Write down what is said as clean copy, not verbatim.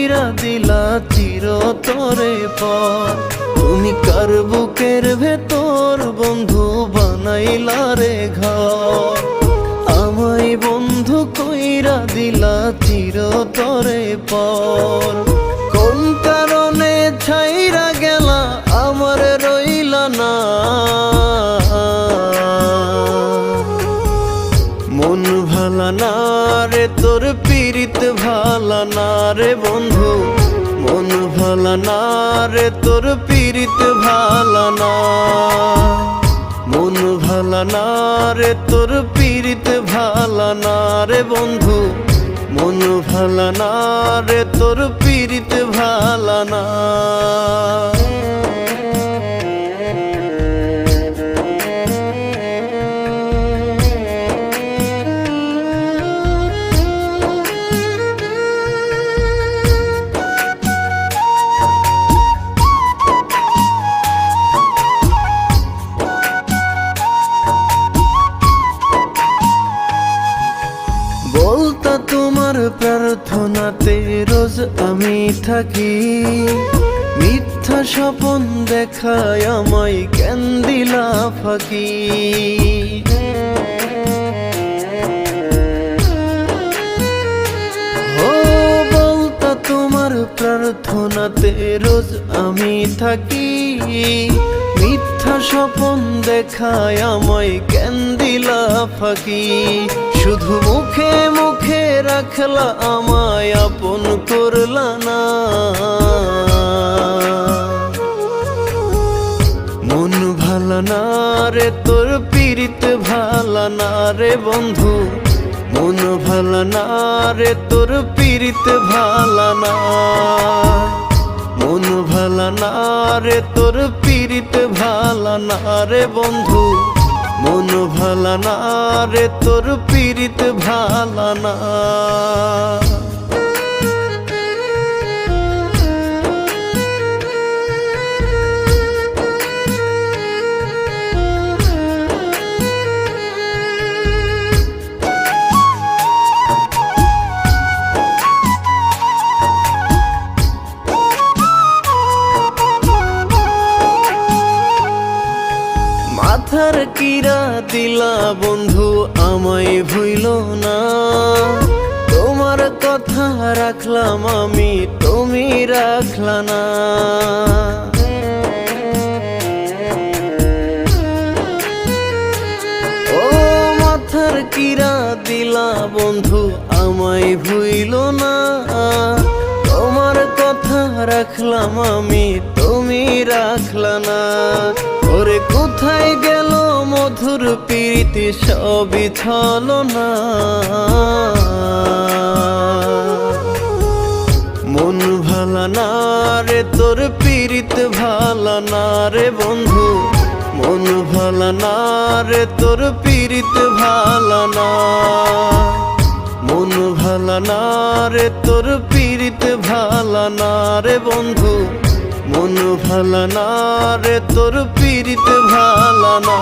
কইরা দিলা চিরতরে পর। তুমি কার বুকের ভেতর বন্ধু বানাইলা রে ঘর। আমায় বন্ধু কইরা দিলা চিরতরে পর। কোন কারণে ছাইরা গেলা আমার রইলা না। মন ভালা না রে তোর পীড়িত ভালা না রে বন্ধু। মন ভালা না রে তোর পীড়িত ভালা না। মন ভালা না রে তোর পীড়িত ভালা না রে বন্ধু। মন ভালা না রে তোর পীড়িত ভালা না। বলতা তোমার প্রার্থনাতে রোজ আমি থাকি। মিথ্যা স্বপন দেখায় আমায় কেন দিলা ফাঁকি। ও বলতা তোমার প্রার্থনাতে রোজ আমি থাকি। মিথ্যা স্বপন দেখায় আমায় কেন দিলা ফাঁকি। শুধু মুখে মুখে রাখলা আমায় আপন করলা না। মন ভালা না রে তোর পীড়িত ভালা না রে বন্ধু। মন ভালা না রে তোর পীড়িত ভালা না। মন ভালা না রে তোর পীড়িত ভালা না রে বন্ধু। মন ভালা না রে তোর পীড়িত ভালা না। মাথার কিরা দিলা বন্ধু আমায় ভুইল না। তোমার কথা রাখলাম আমি তুমি রাখলা না। ও মাথার কিরা দিলা বন্ধু আমায় ভুইল না। তোমার কথা রাখলাম আমি তুমি রাখলা না। ওরে কোথায় গেল মধুর প্রীতি সবই ছলনা। মন ভালা না রে তোর পীড়িত ভালা না রে বন্ধু। মন ভালা না রে তোর পীড়িত ভালা না। মন ভালা না রে তোর পীড়িত ভালা না রে বন্ধু। মন ভালা না রে তোর পীড়িত ভালা না।